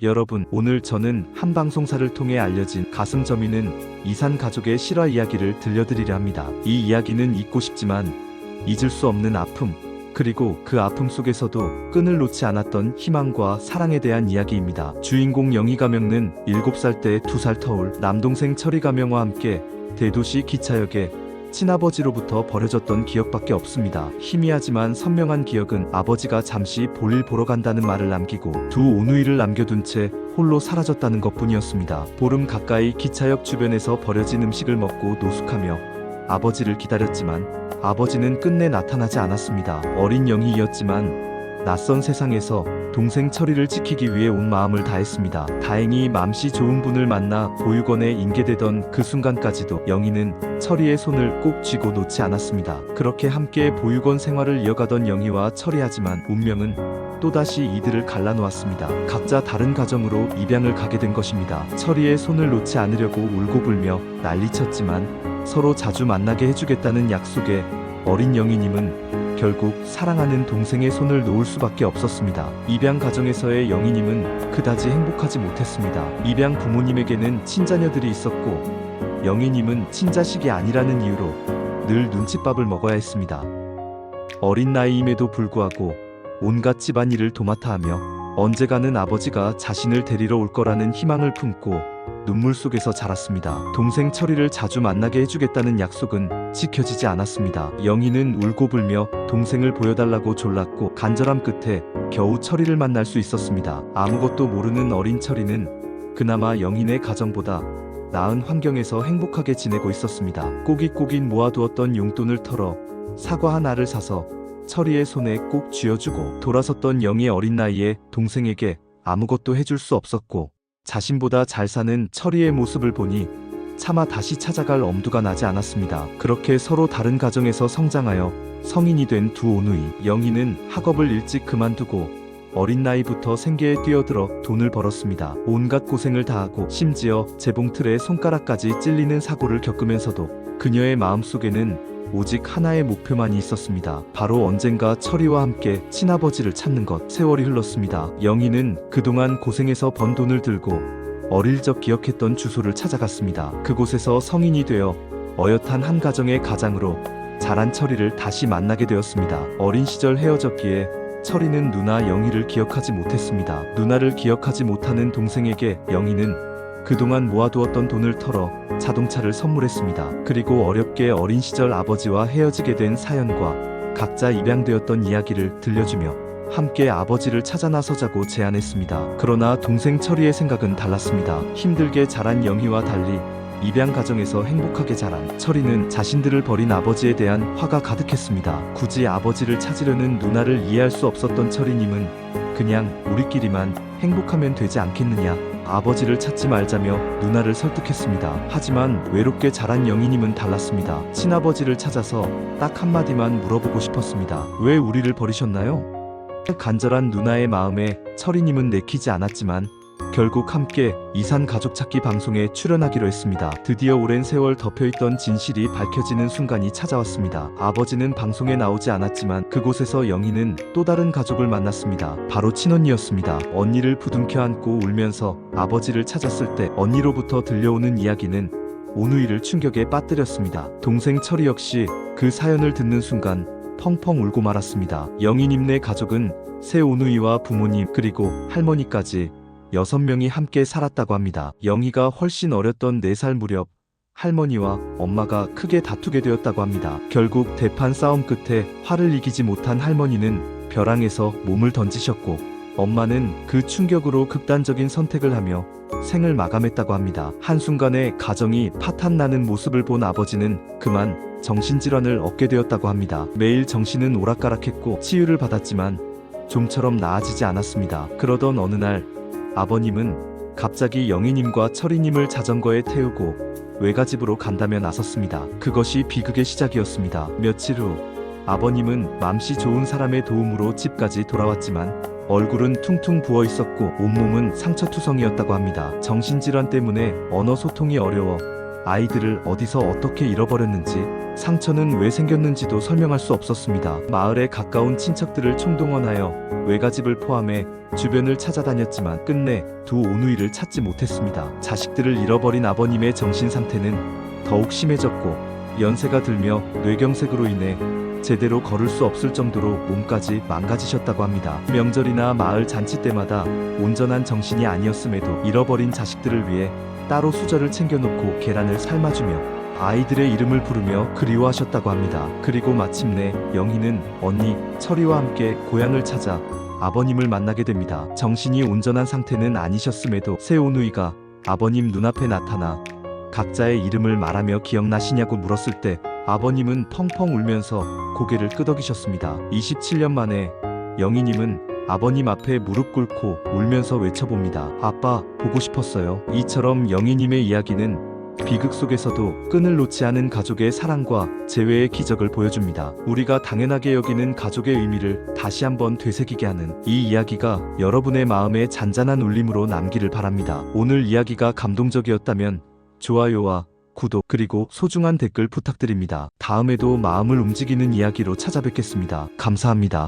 여러분, 오늘 저는 한 방송사를 통해 알려진 가슴 저미는 이산 가족의 실화 이야기를 들려드리려 합니다. 이 이야기는 잊고 싶지만 잊을 수 없는 아픔, 그리고 그 아픔 속에서도 끈을 놓지 않았던 희망과 사랑에 대한 이야기입니다. 주인공 영희 가명은 7살 때 2살 터울 남동생 철이 가명과 함께 대도시 기차역에 친아버지로부터 버려졌던 기억밖에 없습니다. 희미하지만 선명한 기억은 아버지가 잠시 볼일 보러 간다는 말을 남기고 두 오누이를 남겨둔 채 홀로 사라졌다는 것뿐이었습니다. 보름 가까이 기차역 주변에서 버려진 음식을 먹고 노숙하며 아버지를 기다렸지만 아버지는 끝내 나타나지 않았습니다. 어린 영희였지만 낯선 세상에서 동생 철이를 지키기 위해 온 마음을 다했습니다. 다행히 맘씨 좋은 분을 만나 보육원에 인계되던 그 순간까지도 영희는 철이의 손을 꼭 쥐고 놓지 않았습니다. 그렇게 함께 보육원 생활을 이어가던 영희와 철이하지만 운명은 또다시 이들을 갈라놓았습니다. 각자 다른 가정으로 입양을 가게 된 것입니다. 철이의 손을 놓지 않으려고 울고불며 난리쳤지만 서로 자주 만나게 해주겠다는 약속에 어린 영희님은 결국 사랑하는 동생의 손을 놓을 수밖에 없었습니다. 입양 가정에서의 영희님은 그다지 행복하지 못했습니다. 입양 부모님에게는 친자녀들이 있었고 영희님은 친자식이 아니라는 이유로 늘 눈칫밥을 먹어야 했습니다. 어린 나이임에도 불구하고 온갖 집안일을 도맡아 하며 언젠가는 아버지가 자신을 데리러 올 거라는 희망을 품고 눈물 속에서 자랐습니다. 동생 철이를 자주 만나게 해주겠다는 약속은 지켜지지 않았습니다. 영희는 울고불며 동생을 보여달라고 졸랐고 간절함 끝에 겨우 철이를 만날 수 있었습니다. 아무것도 모르는 어린 철이는 그나마 영희네 가정보다 나은 환경에서 행복하게 지내고 있었습니다. 꼬깃꼬깃 모아두었던 용돈을 털어 사과 하나를 사서 철이의 손에 꼭 쥐어주고 돌아섰던 영희의 어린 나이에 동생에게 아무것도 해줄 수 없었고 자신보다 잘 사는 철이의 모습을 보니 차마 다시 찾아갈 엄두가 나지 않았습니다. 그렇게 서로 다른 가정에서 성장하여 성인이 된 두 오누이. 영희는 학업을 일찍 그만두고 어린 나이부터 생계에 뛰어들어 돈을 벌었습니다. 온갖 고생을 다하고 심지어 재봉틀에 손가락까지 찔리는 사고를 겪으면서도 그녀의 마음속에는 오직 하나의 목표만이 있었습니다. 바로 언젠가 철이와 함께 친아버지를 찾는 것. 세월이 흘렀습니다. 영희는 그동안 고생해서 번 돈을 들고 어릴 적 기억했던 주소를 찾아갔습니다. 그곳에서 성인이 되어 어엿한 한 가정의 가장으로 자란 철이를 다시 만나게 되었습니다. 어린 시절 헤어졌기에 철이는 누나 영희를 기억하지 못했습니다. 누나를 기억하지 못하는 동생에게 영희는 그동안 모아두었던 돈을 털어 자동차를 선물했습니다. 그리고 어렵게 어린 시절 아버지와 헤어지게 된 사연과 각자 입양되었던 이야기를 들려주며 함께 아버지를 찾아 나서자고 제안했습니다. 그러나 동생 철이의 생각은 달랐습니다. 힘들게 자란 영희와 달리 입양 가정에서 행복하게 자란 철이는 자신들을 버린 아버지에 대한 화가 가득했습니다. 굳이 아버지를 찾으려는 누나를 이해할 수 없었던 철이님은 그냥 우리끼리만 행복하면 되지 않겠느냐, 아버지를 찾지 말자며 누나를 설득했습니다. 하지만 외롭게 자란 영희님은 달랐습니다. 친아버지를 찾아서 딱 한마디만 물어보고 싶었습니다. 왜 우리를 버리셨나요? 간절한 누나의 마음에 철이님은 내키지 않았지만 결국 함께 이산 가족 찾기 방송에 출연하기로 했습니다. 드디어 오랜 세월 덮여있던 진실이 밝혀지는 순간이 찾아왔습니다. 아버지는 방송에 나오지 않았지만 그곳에서 영희는 또 다른 가족을 만났습니다. 바로 친언니였습니다. 언니를 부둥켜 안고 울면서 아버지를 찾았을 때 언니로부터 들려오는 이야기는 오누이를 충격에 빠뜨렸습니다. 동생 철이 역시 그 사연을 듣는 순간 펑펑 울고 말았습니다. 영희님네 가족은 새 오누이와 부모님 그리고 할머니까지 6명이 함께 살았다고 합니다. 영희가 훨씬 어렸던 4살 무렵 할머니와 엄마가 크게 다투게 되었다고 합니다. 결국 대판 싸움 끝에 화를 이기지 못한 할머니는 벼랑에서 몸을 던지셨고 엄마는 그 충격으로 극단적인 선택을 하며 생을 마감했다고 합니다. 한순간에 가정이 파탄나는 모습을 본 아버지는 그만 정신질환을 얻게 되었다고 합니다. 매일 정신은 오락가락했고 치유를 받았지만 좀처럼 나아지지 않았습니다. 그러던 어느 날 아버님은 갑자기 영희님과 철이님을 자전거에 태우고 외가집으로 간다며 나섰습니다. 그것이 비극의 시작이었습니다. 며칠 후 아버님은 맘씨 좋은 사람의 도움으로 집까지 돌아왔지만 얼굴은 퉁퉁 부어 있었고 온몸은 상처투성이었다고 합니다. 정신질환 때문에 언어 소통이 어려워 아이들을 어디서 어떻게 잃어버렸는지, 상처는 왜 생겼는지도 설명할 수 없었습니다. 마을에 가까운 친척들을 총동원하여 외가집을 포함해 주변을 찾아다녔지만 끝내 두 오누이를 찾지 못했습니다. 자식들을 잃어버린 아버님의 정신 상태는 더욱 심해졌고 연세가 들며 뇌경색으로 인해 제대로 걸을 수 없을 정도로 몸까지 망가지셨다고 합니다. 명절이나 마을 잔치 때마다 온전한 정신이 아니었음에도 잃어버린 자식들을 위해 따로 수저를 챙겨놓고 계란을 삶아주며 아이들의 이름을 부르며 그리워하셨다고 합니다. 그리고 마침내 영희는 언니 철이와 함께 고향을 찾아 아버님을 만나게 됩니다. 정신이 온전한 상태는 아니셨음에도 새 오누이가 아버님 눈앞에 나타나 각자의 이름을 말하며 기억나시냐고 물었을 때 아버님은 펑펑 울면서 고개를 끄덕이셨습니다. 27년 만에 영희님은 아버님 앞에 무릎 꿇고 울면서 외쳐봅니다. 아빠, 보고 싶었어요. 이처럼 영희님의 이야기는 비극 속에서도 끈을 놓지 않은 가족의 사랑과 재회의 기적을 보여줍니다. 우리가 당연하게 여기는 가족의 의미를 다시 한번 되새기게 하는 이 이야기가 여러분의 마음에 잔잔한 울림으로 남기를 바랍니다. 오늘 이야기가 감동적이었다면 좋아요와 구독 그리고 소중한 댓글 부탁드립니다. 다음에도 마음을 움직이는 이야기로 찾아뵙겠습니다. 감사합니다.